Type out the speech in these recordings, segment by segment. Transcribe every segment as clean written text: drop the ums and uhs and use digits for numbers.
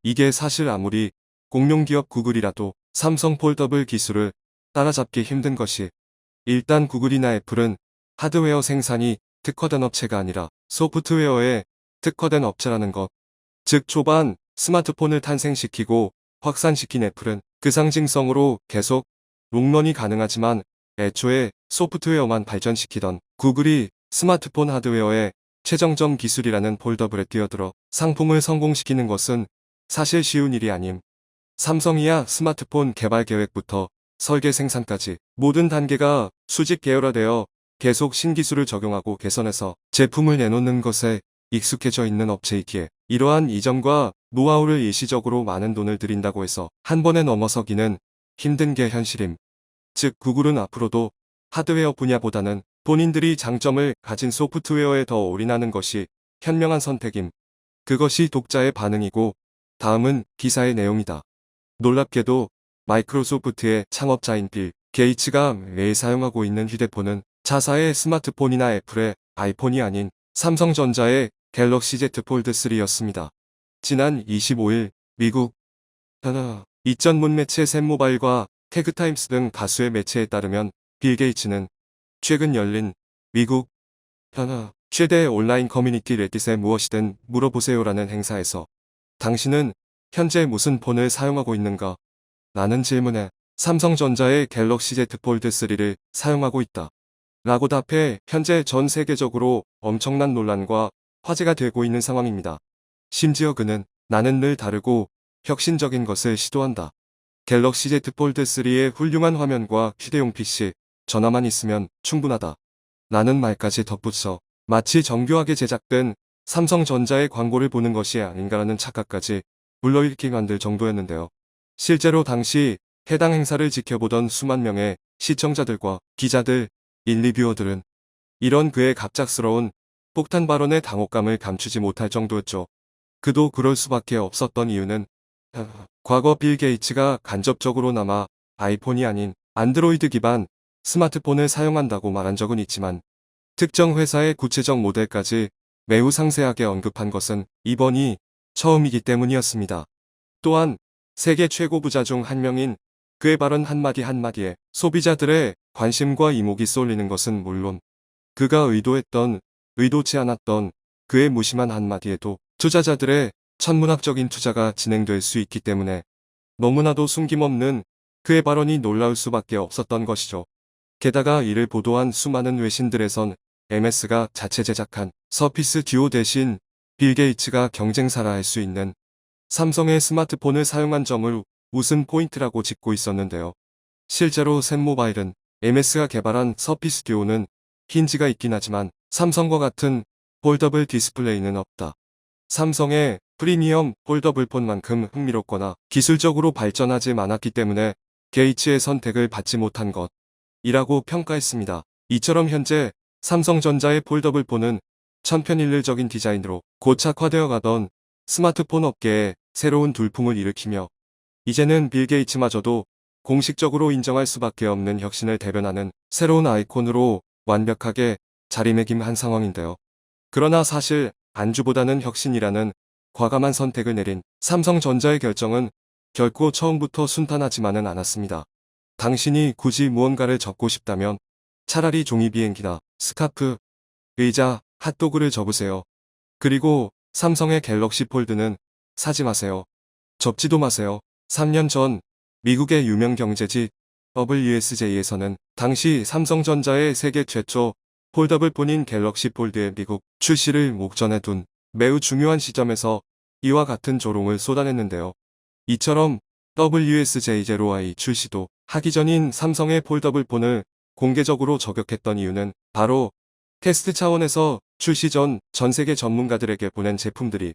이게 사실 아무리 공룡기업 구글이라도 삼성 폴더블 기술을 따라잡기 힘든 것이, 일단 구글이나 애플은 하드웨어 생산이 특화된 업체가 아니라 소프트웨어에 특화된 업체라는 것. 즉 초반 스마트폰을 탄생시키고 확산시킨 애플은 그 상징성으로 계속 롱런이 가능하지만, 애초에 소프트웨어만 발전시키던 구글이 스마트폰 하드웨어의 최정점 기술이라는 폴더블에 뛰어들어 상품을 성공시키는 것은 사실 쉬운 일이 아님. 삼성이야 스마트폰 개발 계획부터 설계 생산까지 모든 단계가 수직 계열화되어 계속 신기술을 적용하고 개선해서 제품을 내놓는 것에 익숙해져 있는 업체이기에, 이러한 이점과 노하우를 일시적으로 많은 돈을 들인다고 해서 한 번에 넘어서기는 힘든 게 현실임. 즉 구글은 앞으로도 하드웨어 분야보다는 본인들이 장점을 가진 소프트웨어에 더 올인하는 것이 현명한 선택임. 그것이 독자의 반응이고, 다음은 기사의 내용이다. 놀랍게도 마이크로소프트의 창업자인 빌 게이츠가 매일 사용하고 있는 휴대폰은 자사의 스마트폰이나 애플의 아이폰이 아닌 삼성전자의 갤럭시 Z 폴드 3였습니다. 지난 25일 미국 이전문 매체 샘모바일과 태그타임스 등 다수의 매체에 따르면 빌 게이츠는 최근 열린 미국 최대 온라인 커뮤니티 레딧에 무엇이든 물어보세요라는 행사에서 당신은 현재 무슨 폰을 사용하고 있는가? 라는 질문에 삼성전자의 갤럭시 Z 폴드 3를 사용하고 있다 라고 답해 현재 전 세계적으로 엄청난 논란과 화제가 되고 있는 상황입니다. 심지어 그는 나는 늘 다르고 혁신적인 것을 시도한다. 갤럭시 Z 폴드 3의 훌륭한 화면과 휴대용 PC, 전화만 있으면 충분하다 라는 말까지 덧붙여 마치 정교하게 제작된 삼성전자의 광고를 보는 것이 아닌가라는 착각까지 불러일으키게 만들 정도였는데요. 실제로 당시 해당 행사를 지켜보던 수만 명의 시청자들과 기자들, 리뷰어들은 이런 그의 갑작스러운 폭탄 발언의 당혹감을 감추지 못할 정도였죠. 그도 그럴 수밖에 없었던 이유는 과거 빌 게이츠가 간접적으로나마 아이폰이 아닌 안드로이드 기반 스마트폰을 사용한다고 말한 적은 있지만, 특정 회사의 구체적 모델까지 매우 상세하게 언급한 것은 이번이 처음이기 때문이었습니다. 또한 세계 최고 부자 중 한 명인 그의 발언 한마디 한마디에 소비자들의 관심과 이목이 쏠리는 것은 물론, 그가 의도치 않았던 그의 무심한 한마디에도 투자자들의 천문학적인 투자가 진행될 수 있기 때문에 너무나도 숨김없는 그의 발언이 놀라울 수밖에 없었던 것이죠. 게다가 이를 보도한 수많은 외신들에선 MS가 자체 제작한 서피스 듀오 대신 빌 게이츠가 경쟁사라 할 수 있는 삼성의 스마트폰을 사용한 점을 웃음 포인트라고 짚고 있었는데요. 실제로 샘모바일은 MS가 개발한 서피스 듀오는 힌지가 있긴 하지만 삼성과 같은 폴더블 디스플레이는 없다. 삼성의 프리미엄 폴더블 폰만큼 흥미롭거나 기술적으로 발전하지 않았기 때문에 게이츠의 선택을 받지 못한 것이라고 평가했습니다. 이처럼 현재 삼성전자의 폴더블 폰은 천편일률적인 디자인으로 고착화되어 가던 스마트폰 업계에 새로운 돌풍을 일으키며, 이제는 빌 게이츠마저도 공식적으로 인정할 수밖에 없는 혁신을 대변하는 새로운 아이콘으로 완벽하게 자리매김한 상황인데요. 그러나 사실 안주보다는 혁신이라는 과감한 선택을 내린 삼성전자의 결정은 결코 처음부터 순탄하지만은 않았습니다. 당신이 굳이 무언가를 적고 싶다면 차라리 종이 비행기나 스카프, 의자, 핫도그를 접으세요. 그리고 삼성의 갤럭시 폴드는 사지 마세요. 접지도 마세요. 3년 전 미국의 유명 경제지 WSJ에서는 당시 삼성전자의 세계 최초 폴더블 폰인 갤럭시 폴드의 미국 출시를 목전에 둔 매우 중요한 시점에서 이와 같은 조롱을 쏟아냈는데요. 이처럼 WSJ0i 출시도 하기 전인 삼성의 폴더블 폰을 공개적으로 저격했던 이유는 바로 테스트 차원에서 출시 전 세계 전문가들에게 보낸 제품들이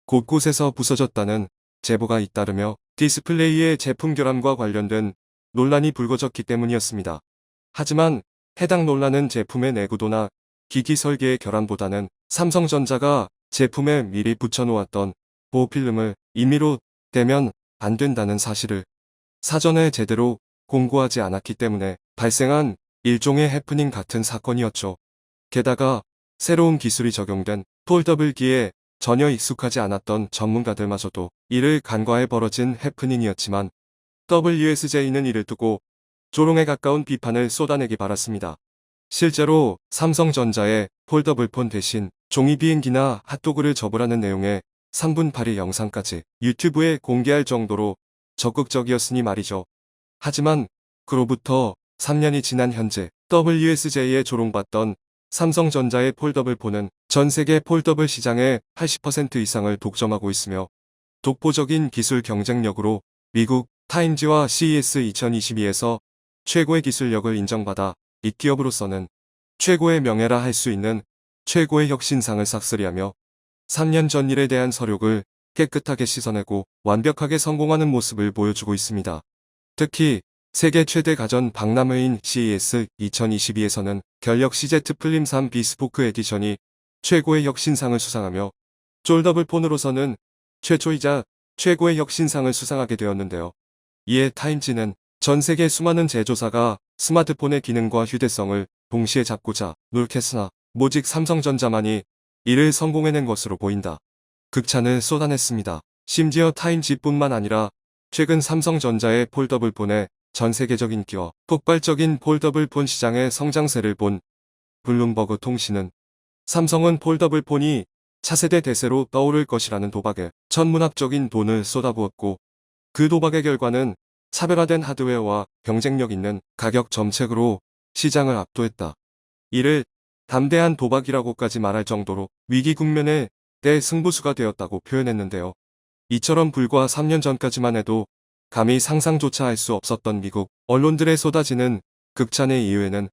곳곳에서 부서졌다는 제보가 잇따르며 디스플레이의 제품 결함과 관련된 논란이 불거졌기 때문이었습니다. 하지만 해당 논란은 제품의 내구도나 기기 설계의 결함보다는 삼성전자가 제품에 미리 붙여놓았던 보호필름을 임의로 떼면 안 된다는 사실을 사전에 제대로 공고하지 않았기 때문에 발생한 일종의 해프닝 같은 사건이었죠. 게다가 새로운 기술이 적용된 폴더블기에 전혀 익숙하지 않았던 전문가들마저도 이를 간과해 벌어진 해프닝이었지만 WSJ는 이를 두고 조롱에 가까운 비판을 쏟아내기 바랐습니다. 실제로 삼성전자의 폴더블폰 대신 종이 비행기나 핫도그를 접으라는 내용의 3분 8일 영상까지 유튜브에 공개할 정도로 적극적이었으니 말이죠. 하지만 그로부터 3년이 지난 현재 WSJ에 조롱받던 삼성전자의 폴더블폰은 전 세계 폴더블 시장의 80% 이상을 독점하고 있으며 독보적인 기술 경쟁력으로 미국 타임지와 CES 2022에서 최고의 기술력을 인정받아 이 기업으로서는 최고의 명예라 할 수 있는 최고의 혁신상을 싹쓸이하며 3년 전 일에 대한 서력을 깨끗하게 씻어내고 완벽하게 성공하는 모습을 보여주고 있습니다. 특히 세계 최대 가전 박람회인 CES 2022에서는 결력 CZ 플림 3 비스포크 에디션이 최고의 혁신상을 수상하며 폴더블폰으로서는 최초이자 최고의 혁신상을 수상하게 되었는데요. 이에 타임지는 전 세계 수많은 제조사가 스마트폰의 기능과 휴대성을 동시에 잡고자 노력했으나 오직 삼성전자만이 이를 성공해낸 것으로 보인다. 극찬을 쏟아냈습니다. 심지어 타임지뿐만 아니라 최근 삼성전자의 폴더블폰의 전 세계적 인기와 폭발적인 폴더블폰 시장의 성장세를 본 블룸버그 통신은 삼성은 폴더블폰이 차세대 대세로 떠오를 것이라는 도박에 천문학적인 돈을 쏟아부었고 그 도박의 결과는 차별화된 하드웨어와 경쟁력 있는 가격 정책으로 시장을 압도했다. 이를 담대한 도박이라고까지 말할 정도로 위기 국면의 대승부수가 되었다고 표현했는데요. 이처럼 불과 3년 전까지만 해도 감히 상상조차 할 수 없었던 미국 언론들의 쏟아지는 극찬의 이유에는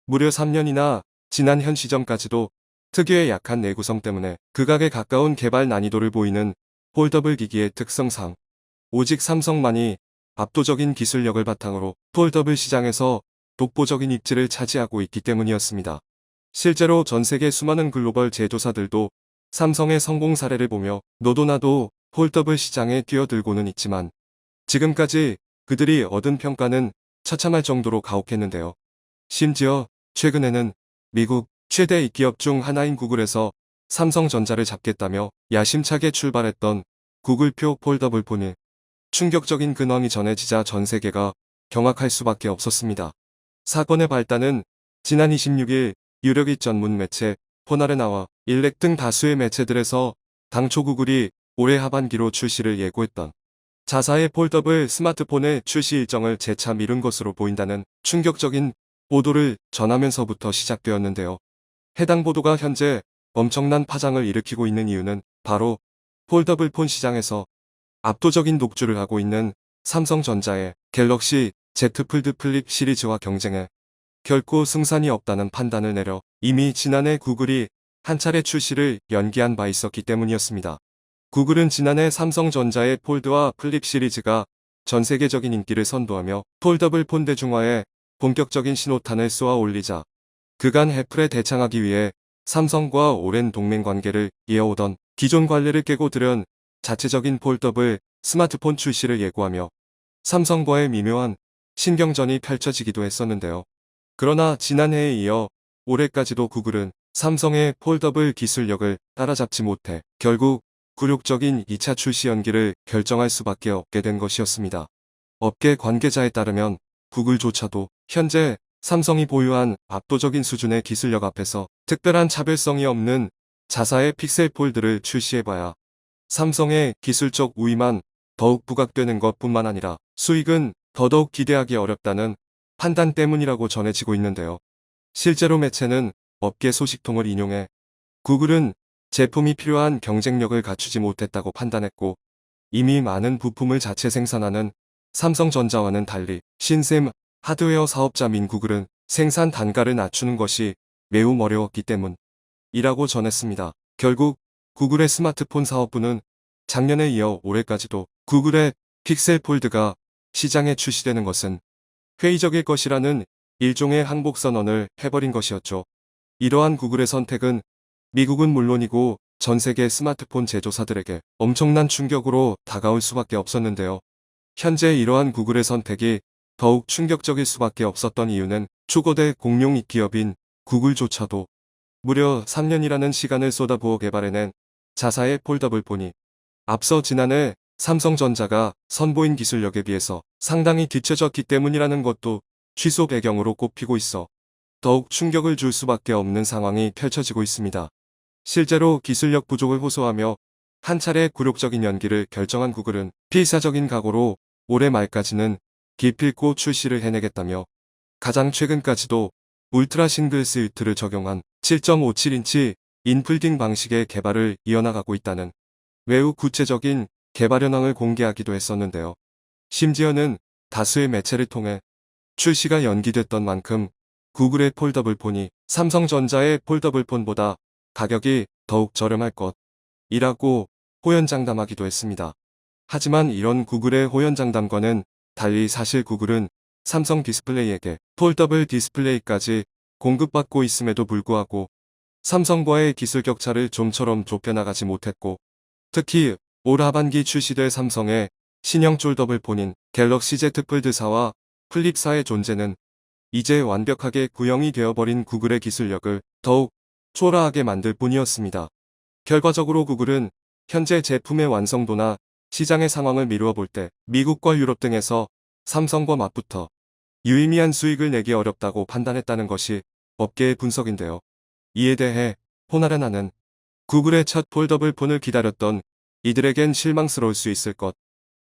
무려 3년이나 지난 현 시점까지도 특유의 약한 내구성 때문에 극악에 가까운 개발 난이도를 보이는 폴더블 기기의 특성상 오직 삼성만이 압도적인 기술력을 바탕으로 폴더블 시장에서 독보적인 입지를 차지하고 있기 때문이었습니다. 실제로 전 세계 수많은 글로벌 제조사들도 삼성의 성공 사례를 보며 너도 나도 폴더블 시장에 뛰어들고는 있지만 지금까지 그들이 얻은 평가는 처참할 정도로 가혹했는데요. 심지어 최근에는 미국 최대 기업 중 하나인 구글에서 삼성전자를 잡겠다며 야심차게 출발했던 구글표 폴더블폰이 충격적인 근황이 전해지자 전 세계가 경악할 수밖에 없었습니다. 사건의 발단은 지난 26일 유력잇 전문 매체 포널에 나와 일렉 등 다수의 매체들에서 당초 구글이 올해 하반기로 출시를 예고했던 자사의 폴더블 스마트폰의 출시 일정을 재차 미룬 것으로 보인다는 충격적인 보도를 전하면서부터 시작되었는데요. 해당 보도가 현재 엄청난 파장을 일으키고 있는 이유는 바로 폴더블폰 시장에서 압도적인 독주를 하고 있는 삼성전자의 갤럭시 Z 폴드 플립 시리즈와 경쟁에 결코 승산이 없다는 판단을 내려 이미 지난해 구글이 한 차례 출시를 연기한 바 있었기 때문이었습니다. 구글은 지난해 삼성전자의 폴드와 플립 시리즈가 전 세계적인 인기를 선도하며 폴더블 폰 대중화에 본격적인 신호탄을 쏘아 올리자 그간 애플에 대창하기 위해 삼성과 오랜 동맹 관계를 이어오던 기존 관례를 깨고 들은 자체적인 폴더블 스마트폰 출시를 예고하며 삼성과의 미묘한 신경전이 펼쳐지기도 했었는데요. 그러나 지난해에 이어 올해까지도 구글은 삼성의 폴더블 기술력을 따라잡지 못해 결국 굴욕적인 2차 출시 연기를 결정할 수밖에 없게 된 것이었습니다. 업계 관계자에 따르면 구글조차도 현재 삼성이 보유한 압도적인 수준의 기술력 앞에서 특별한 차별성이 없는 자사의 픽셀 폴드를 출시해봐야 삼성의 기술적 우위만 더욱 부각되는 것뿐만 아니라 수익은 더더욱 기대하기 어렵다는 판단 때문이라고 전해지고 있는데요. 실제로 매체는 업계 소식통을 인용해 구글은 제품이 필요한 경쟁력을 갖추지 못했다고 판단했고 이미 많은 부품을 자체 생산하는 삼성전자와는 달리 신셈 하드웨어 사업자민 구글은 생산 단가를 낮추는 것이 매우 어려웠기 때문이라고 전했습니다. 결국 구글의 스마트폰 사업부는 작년에 이어 올해까지도 구글의 픽셀 폴드가 시장에 출시되는 것은 회의적일 것이라는 일종의 항복 선언을 해버린 것이었죠. 이러한 구글의 선택은 미국은 물론이고 전 세계 스마트폰 제조사들에게 엄청난 충격으로 다가올 수밖에 없었는데요. 현재 이러한 구글의 선택이 더욱 충격적일 수밖에 없었던 이유는 초거대 공룡 기업인 구글조차도 무려 3년이라는 시간을 쏟아부어 개발해낸 자사의 폴더블 폰이 앞서 지난해 삼성전자가 선보인 기술력에 비해서 상당히 뒤처졌기 때문이라는 것도 취소 배경으로 꼽히고 있어 더욱 충격을 줄 수밖에 없는 상황이 펼쳐지고 있습니다. 실제로 기술력 부족을 호소하며 한 차례 굴욕적인 연기를 결정한 구글은 필사적인 각오로 올해 말까지는 기필코 출시를 해내겠다며 가장 최근까지도 울트라 싱글 스위트를 적용한 7.57인치 인폴딩 방식의 개발을 이어나가고 있다는 매우 구체적인 개발 현황을 공개하기도 했었는데요. 심지어는 다수의 매체를 통해 출시가 연기됐던 만큼 구글의 폴더블 폰이 삼성전자의 폴더블 폰보다 가격이 더욱 저렴할 것이라고 호연장담하기도 했습니다. 하지만 이런 구글의 호연장담과는 달리 사실 구글은 삼성 디스플레이에게 폴더블 디스플레이까지 공급받고 있음에도 불구하고 삼성과의 기술 격차를 좀처럼 좁혀나가지 못했고 특히 올 하반기 출시될 삼성의 신형 쫄더블 폰인 갤럭시 Z 폴드4와 플립4의 존재는 이제 완벽하게 구형이 되어버린 구글의 기술력을 더욱 초라하게 만들 뿐이었습니다. 결과적으로 구글은 현재 제품의 완성도나 시장의 상황을 미루어 볼 때 미국과 유럽 등에서 삼성과 맞붙어 유의미한 수익을 내기 어렵다고 판단했다는 것이 업계의 분석인데요. 이에 대해 호나르나는 구글의 첫 폴더블 폰을 기다렸던 이들에겐 실망스러울 수 있을 것.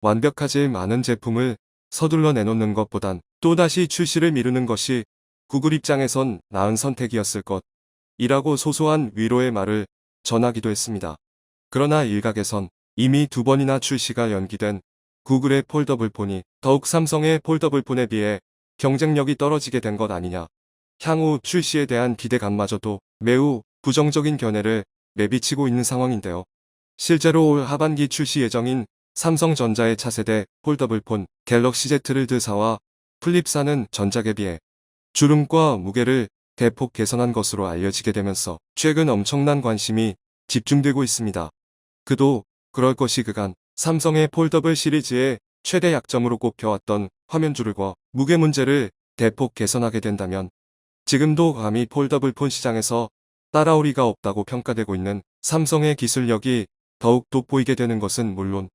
완벽하지 않은 제품을 서둘러 내놓는 것보단 또다시 출시를 미루는 것이 구글 입장에선 나은 선택이었을 것. 이라고 소소한 위로의 말을 전하기도 했습니다. 그러나 일각에선 이미 2번이나 출시가 연기된 구글의 폴더블 폰이 더욱 삼성의 폴더블 폰에 비해 경쟁력이 떨어지게 된 것 아니냐. 향후 출시에 대한 기대감마저도 매우 부정적인 견해를 내비치고 있는 상황인데요. 실제로 올 하반기 출시 예정인 삼성전자의 차세대 폴더블 폰 갤럭시 Z 폴드4와 플립4는 전작에 비해 주름과 무게를 대폭 개선한 것으로 알려지게 되면서 최근 엄청난 관심이 집중되고 있습니다. 그도 그럴 것이 그간 삼성의 폴더블 시리즈의 최대 약점으로 꼽혀왔던 화면 주름과 무게 문제를 대폭 개선하게 된다면 지금도 감히 폴더블 폰 시장에서 따라올 리가 없다고 평가되고 있는 삼성의 기술력이 더욱 돋보이게 되는 것은 물론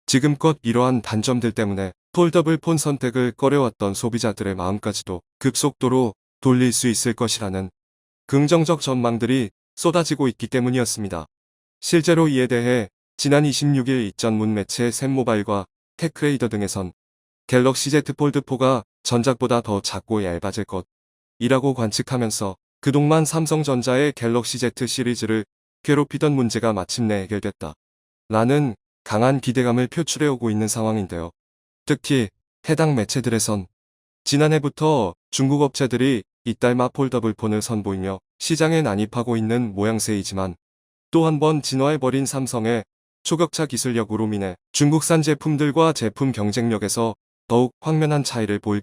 지금껏 이러한 단점들 때문에 폴더블 폰 선택을 꺼려왔던 소비자들의 마음까지도 급속도로 돌릴 수 있을 것이라는 긍정적 전망들이 쏟아지고 있기 때문이었습니다. 실제로 이에 대해 지난 26일 이전문 매체 샘모바일과 테크레이더 등에선 갤럭시 Z 폴드4가 전작보다 더 작고 얇아질 것이라고 관측하면서 그동안 삼성전자의 갤럭시 Z 시리즈를 괴롭히던 문제가 마침내 해결됐다. 라는 강한 기대감을 표출해오고 있는 상황인데요. 특히 해당 매체들에선 지난해부터 중국 업체들이 이달마 폴더블 폰을 선보이며 시장에 난입하고 있는 모양새이지만 또 한 번 진화해버린 삼성의 초격차 기술력으로 인해 중국산 제품들과 제품 경쟁력에서 더욱 확연한 차이를 보일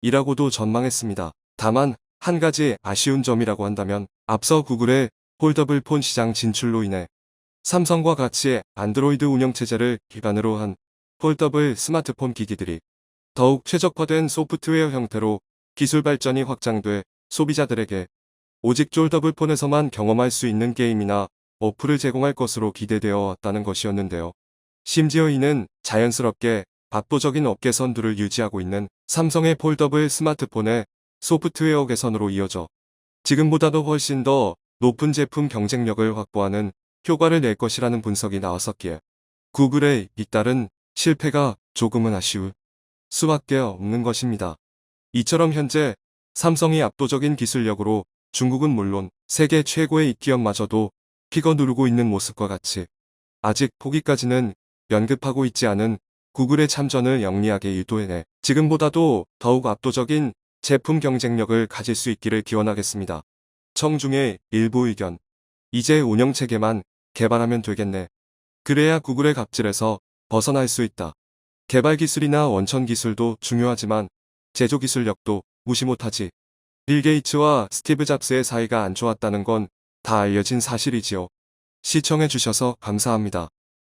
것이라고도 전망했습니다. 다만 한 가지 아쉬운 점이라고 한다면 앞서 구글의 폴더블 폰 시장 진출로 인해 삼성과 같이 안드로이드 운영체제를 기반으로 한 폴더블 스마트폰 기기들이 더욱 최적화된 소프트웨어 형태로 기술 발전이 확장돼 소비자들에게 오직 폴더블 폰에서만 경험할 수 있는 게임이나 어플을 제공할 것으로 기대되어 왔다는 것이었는데요. 심지어 이는 자연스럽게 압도적인 업계 선두를 유지하고 있는 삼성의 폴더블 스마트폰의 소프트웨어 개선으로 이어져 지금보다도 훨씬 더 높은 제품 경쟁력을 확보하는 효과를 낼 것이라는 분석이 나왔었기에 구글의 잇따른 실패가 조금은 아쉬울 수밖에 없는 것입니다. 이처럼 현재 삼성이 압도적인 기술력으로 중국은 물론 세계 최고의 기업마저도 피거 누르고 있는 모습과 같이 아직 포기까지는 연급하고 있지 않은 구글의 참전을 영리하게 유도해내 지금보다도 더욱 압도적인 제품 경쟁력을 가질 수 있기를 기원하겠습니다. 청중의 일부 의견. 이제 운영체계만 개발하면 되겠네. 그래야 구글의 갑질에서 벗어날 수 있다. 개발 기술이나 원천 기술도 중요하지만 제조 기술력도 무시 못하지. 빌 게이츠와 스티브 잡스의 사이가 안 좋았다는 건 다 알려진 사실이지요. 시청해주셔서 감사합니다.